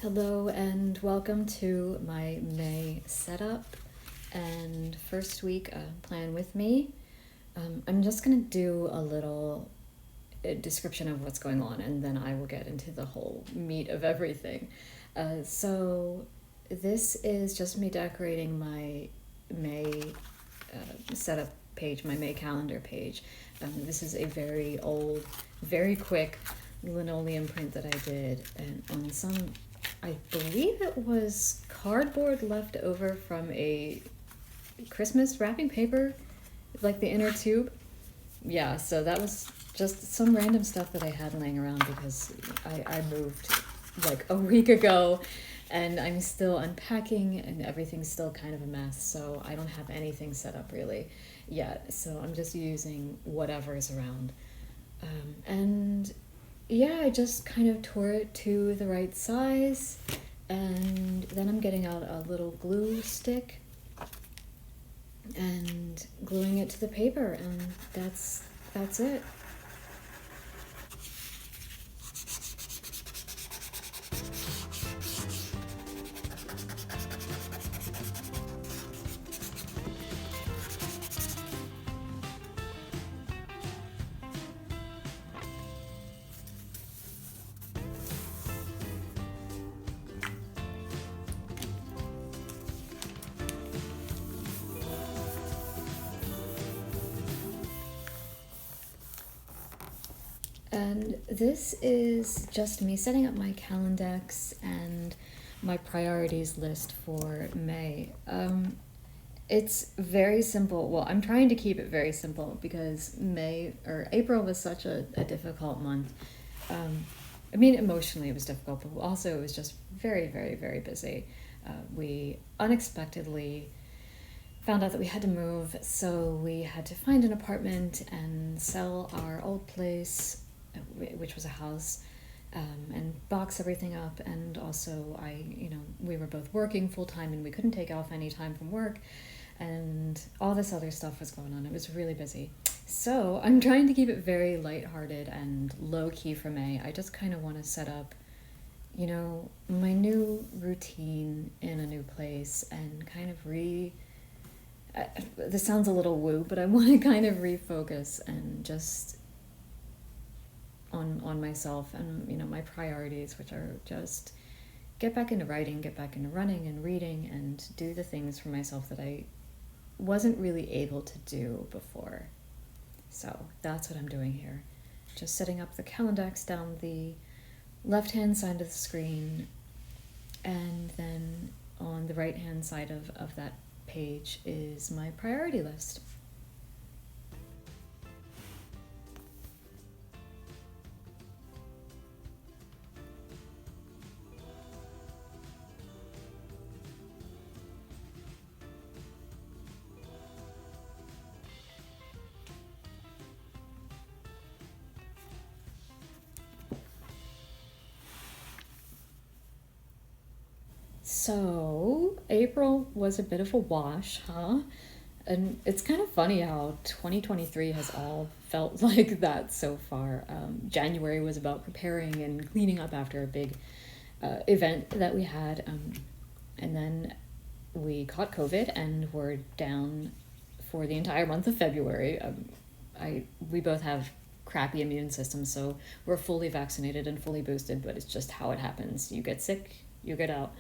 Hello and welcome to my May setup and first week plan with me. I'm just going to do a little description of what's going on and then I will get into the whole meat of everything. So this is just me decorating my May setup page, my May calendar page. This is a very old, very quick linoleum print that I did and on some, I believe it was cardboard left over from a Christmas wrapping paper, like the inner tube. Yeah, so that was just some random stuff that I had laying around because I moved like a week ago and I'm still unpacking and everything's still kind of a mess, so I don't have anything set up really yet. So I'm just using whatever is around. And yeah, I just kind of tore it to the right size and then I'm getting out a little glue stick and gluing it to the paper, and that's it. And this is just me setting up my Calendex and my priorities list for May. It's very simple. Well, I'm trying to keep it very simple because April was such a difficult month. I mean, emotionally it was difficult, but also it was just very, very, very busy. We unexpectedly found out that we had to move, so we had to find an apartment and sell our old place, which was a house, and box everything up. And also we were both working full time and we couldn't take off any time from work, and all this other stuff was going on. It was really busy. So I'm trying to keep it very lighthearted and low key for May. I just kind of want to set up, my new routine in a new place and kind of this sounds a little woo, but I want to kind of refocus and just on myself and my priorities, which are just get back into writing, get back into running and reading, and do the things for myself that I wasn't really able to do before. So that's what I'm doing here. Just setting up the Calendex down the left-hand side of the screen, and then on the right-hand side of that page is my priority list. So, April was a bit of a wash, huh? And it's kind of funny how 2023 has all felt like that so far. January was about preparing and cleaning up after a big event that we had. And then we caught COVID and were down for the entire month of February. We both have crappy immune systems, so we're fully vaccinated and fully boosted, but it's just how it happens. You get sick, you get out.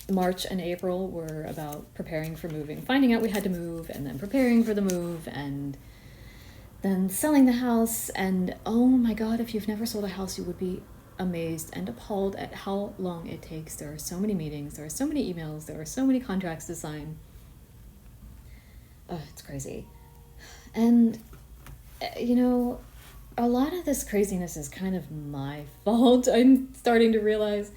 March and April were about preparing for moving, finding out we had to move, and then preparing for the move, and then selling the house. And oh my God, if you've never sold a house, you would be amazed and appalled at how long it takes. There are so many meetings, there are so many emails, there are so many contracts to sign. It's crazy. And, a lot of this craziness is kind of my fault, I'm starting to realize.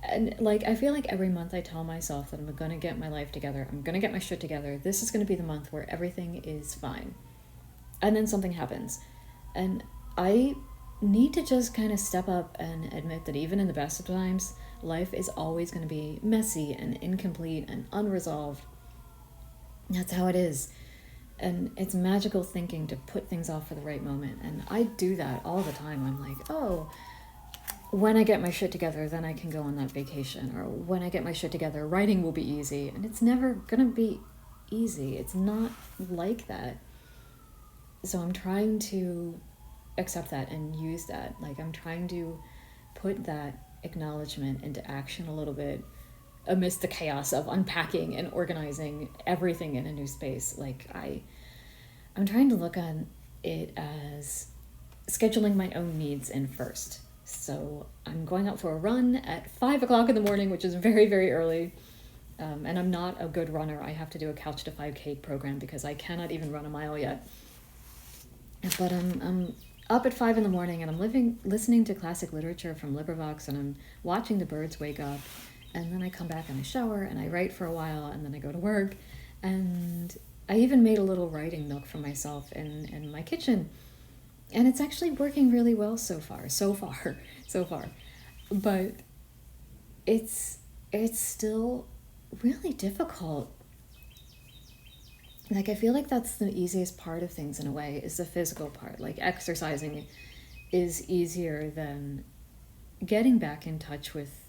And I feel like every month I tell myself that I'm going to get my life together. I'm going to get my shit together. This is going to be the month where everything is fine. And then something happens. And I need to just kind of step up and admit that even in the best of times, life is always going to be messy and incomplete and unresolved. That's how it is. And it's magical thinking to put things off for the right moment. And I do that all the time. I'm like, oh, when I get my shit together, then I can go on that vacation. Or when I get my shit together, writing will be easy. And it's never gonna be easy. It's not like that. So I'm trying to accept that and use that. Like, I'm trying to put that acknowledgement into action a little bit amidst the chaos of unpacking and organizing everything in a new space. Like, I'm trying to look on it as scheduling my own needs in first. So I'm going out for a run at 5 o'clock in the morning, which is very, very early. And I'm not a good runner. I have to do a Couch to 5K program because I cannot even run a mile yet. But I'm up at 5 in the morning, and I'm listening to classic literature from LibriVox, and I'm watching the birds wake up. And then I come back and I shower and I write for a while, and then I go to work. And I even made a little writing nook for myself in my kitchen. And it's actually working really well so far. But it's still really difficult. Like, I feel like that's the easiest part of things in a way, is the physical part. Like, exercising is easier than getting back in touch with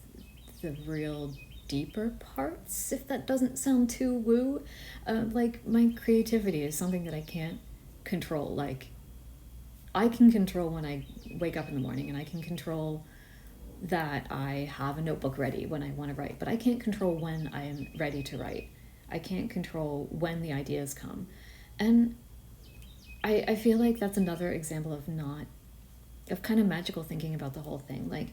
the real deeper parts, if that doesn't sound too woo. Like, my creativity is something that I can't control. Like, I can control when I wake up in the morning, and I can control that I have a notebook ready when I want to write, but I can't control when I am ready to write. I can't control when the ideas come. And I feel like that's another example of kind of magical thinking about the whole thing. Like,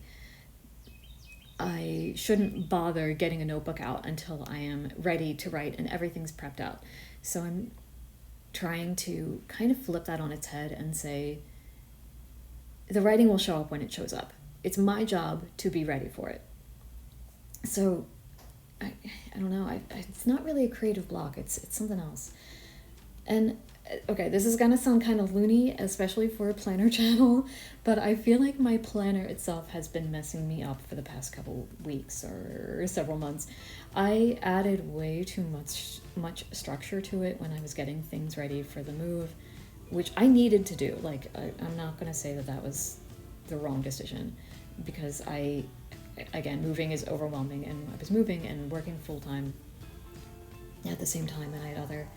I shouldn't bother getting a notebook out until I am ready to write and everything's prepped out. So I'm trying to kind of flip that on its head and say, the writing will show up when it shows up. It's my job to be ready for it. So I don't know. It's not really a creative block. It's something else. And okay, this is gonna sound kind of loony, especially for a planner channel, but I feel like my planner itself has been messing me up for the past couple weeks or several months. I added way too much structure to it when I was getting things ready for the move, which I needed to do. Like, I'm not gonna say that was the wrong decision, because again, moving is overwhelming, and I was moving and working full-time at the same time, and I had other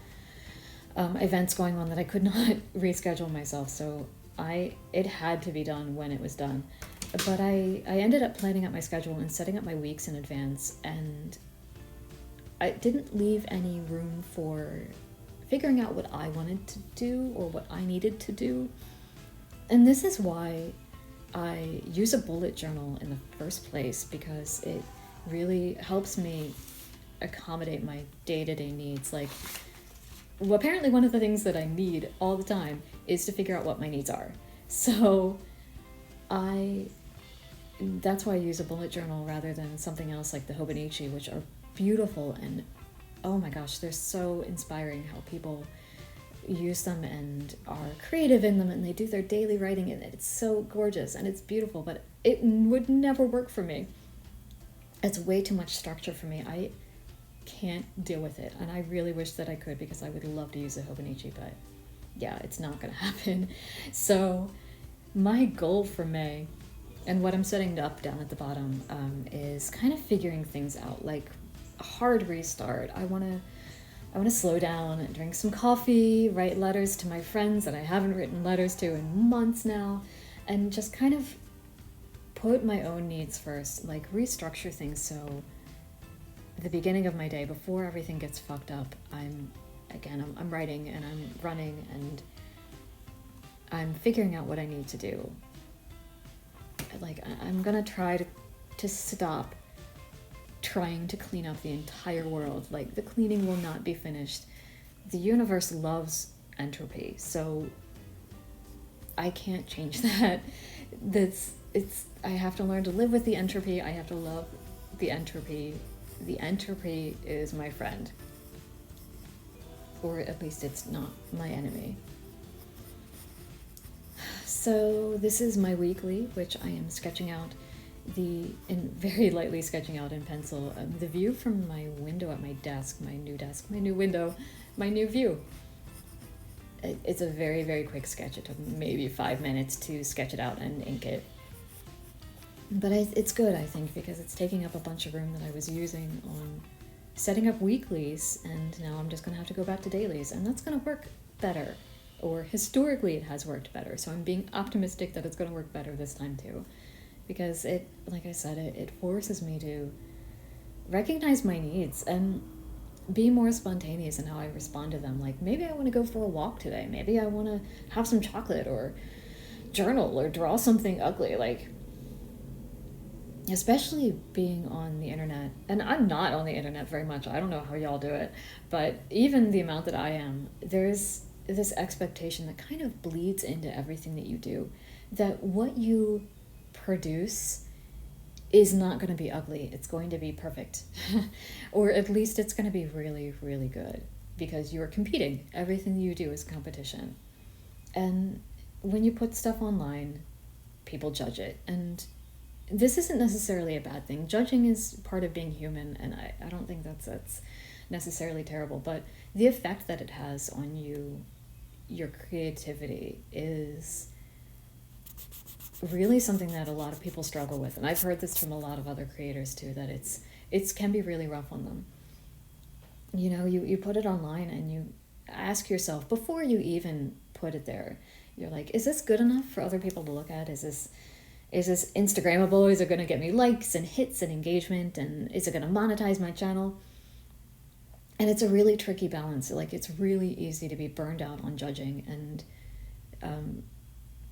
events going on that I could not reschedule myself, so it had to be done when it was done. But I ended up planning out my schedule and setting up my weeks in advance, and I didn't leave any room for figuring out what I wanted to do or what I needed to do. And this is why I use a bullet journal in the first place, because it really helps me accommodate my day-to-day needs. Like, well, apparently one of the things that I need all the time is to figure out what my needs are. So that's why I use a bullet journal rather than something else like the Hobonichi, which are beautiful, and oh my gosh, they're so inspiring how people use them and are creative in them, and they do their daily writing in it. It's so gorgeous and it's beautiful, but it would never work for me. It's way too much structure for me. I can't deal with it, and I really wish that I could, because I would love to use a Hobonichi, but yeah, it's not gonna happen. So my goal for May, and what I'm setting up down at the bottom, is kind of figuring things out, like a hard restart. I want to slow down and drink some coffee, write letters to my friends that I haven't written letters to in months now, and just kind of put my own needs first, like restructure things so the beginning of my day, before everything gets fucked up, I'm writing and I'm running and I'm figuring out what I need to do. Like, I'm gonna try to stop trying to clean up the entire world. Like, the cleaning will not be finished. The universe loves entropy, so I can't change that. I have to learn to live with the entropy. I have to love the entropy. The entropy is my friend, or at least it's not my enemy. So this is my weekly, which I am sketching out very lightly sketching out in pencil, the view from my window at my desk, my new window, my new view. It's a very, very quick sketch. It took maybe 5 minutes to sketch it out and ink it. But it's good, I think, because it's taking up a bunch of room that I was using on setting up weeklies, and now I'm just going to have to go back to dailies, and that's going to work better. Or historically, it has worked better, so I'm being optimistic that it's going to work better this time too. Because it, like I said, it forces me to recognize my needs and be more spontaneous in how I respond to them. Like, maybe I want to go for a walk today. Maybe I want to have some chocolate or journal or draw something ugly. Like, especially being on the internet, and I'm not on the internet very much. I don't know how y'all do it, but even the amount that I am, there's this expectation that kind of bleeds into everything that you do, that what you produce is not going to be ugly. It's going to be perfect. Or at least it's going to be really, really good, because you're competing. Everything you do is competition. And when you put stuff online, people judge it. And this isn't necessarily a bad thing. Judging is part of being human, and I don't think that's necessarily terrible. But the effect that it has on you, your creativity, is really something that a lot of people struggle with. And I've heard this from a lot of other creators too, that it can be really rough on them. You know, you put it online and you ask yourself, before you even put it there, you're like, is this good enough for other people to look at? Is this Instagrammable? Is it going to get me likes and hits and engagement? And is it going to monetize my channel? And it's a really tricky balance. Like, it's really easy to be burned out on judging. And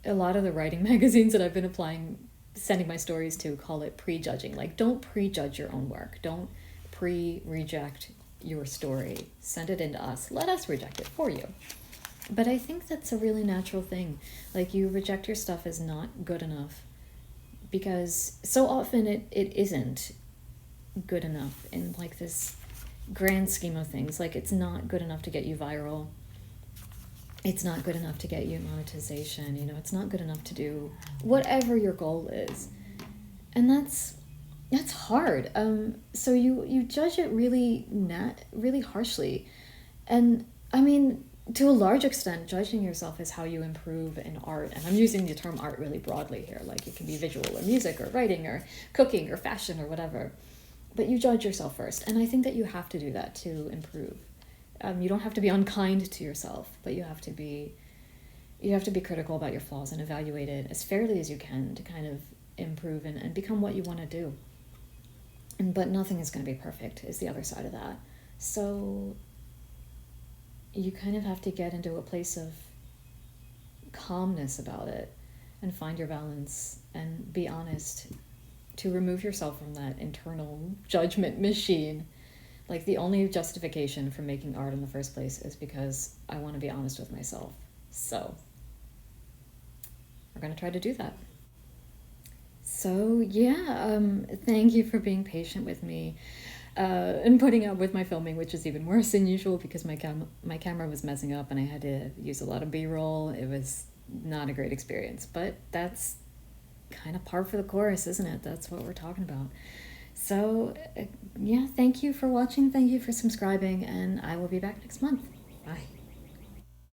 a lot of the writing magazines that I've been sending my stories to, call it prejudging. Like, don't prejudge your own work. Don't reject your story. Send it into us. Let us reject it for you. But I think that's a really natural thing. Like, you reject your stuff as not good enough, because so often it isn't good enough in like this grand scheme of things. Like, it's not good enough to get you viral. It's not good enough to get you monetization. You know, it's not good enough to do whatever your goal is. And that's hard. So you judge it really harshly. And I mean, to a large extent, judging yourself is how you improve in art. And I'm using the term art really broadly here. Like, it can be visual or music or writing or cooking or fashion or whatever. But you judge yourself first. And I think that you have to do that to improve. You don't have to be unkind to yourself, but you have to be critical about your flaws and evaluate it as fairly as you can to kind of improve and become what you want to do. But nothing is going to be perfect, is the other side of that. So you kind of have to get into a place of calmness about it and find your balance and be honest, to remove yourself from that internal judgment machine. Like, the only justification for making art in the first place is because I want to be honest with myself. So we're going to try to do that. So yeah, thank you for being patient with me and putting up with my filming, which is even worse than usual because my camera was messing up and I had to use a lot of B-roll. It was not a great experience, but that's kind of par for the course, isn't it? That's what we're talking about. So yeah, thank you for watching, thank you for subscribing, and I will be back next month. Bye.